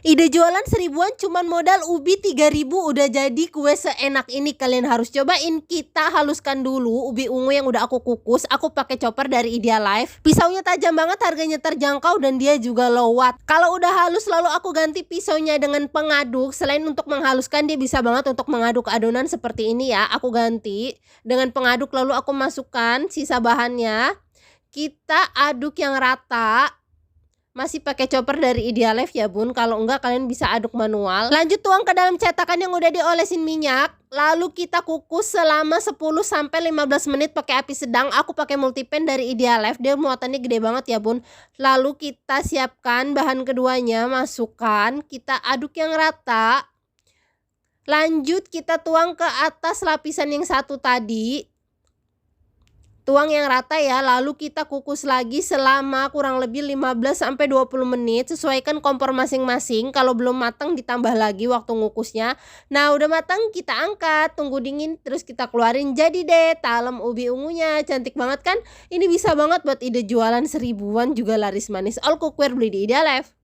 Ide jualan seribuan cuman modal ubi 3.000 udah jadi kue seenak ini. Kalian harus cobain. Kita haluskan dulu ubi ungu yang udah aku kukus. Aku pakai chopper dari Idealife. Pisaunya tajam banget, harganya terjangkau dan dia juga low watt. Kalau udah halus lalu aku ganti pisaunya dengan pengaduk. Selain untuk menghaluskan, dia bisa banget untuk mengaduk adonan seperti ini ya. Aku ganti dengan pengaduk lalu aku masukkan sisa bahannya. Kita aduk yang rata. Masih pakai chopper dari Idealife ya bun, kalau enggak kalian bisa aduk manual. Lanjut tuang ke dalam cetakan yang udah diolesin minyak. Lalu kita kukus selama 10-15 menit pakai api sedang. Aku pakai multipan dari Idealife, dia muatannya gede banget ya bun. Lalu kita siapkan bahan keduanya, masukkan, kita aduk yang rata. Lanjut kita tuang ke atas lapisan yang satu tadi. Tuang yang rata ya, lalu kita kukus lagi selama kurang lebih 15-20 menit. Sesuaikan kompor masing-masing, kalau belum matang ditambah lagi waktu ngukusnya. Nah udah matang kita angkat, tunggu dingin terus kita keluarin. Jadi deh talam ubi ungunya, cantik banget kan? Ini bisa banget buat ide jualan seribuan juga laris manis. All cookware beli di Idealife.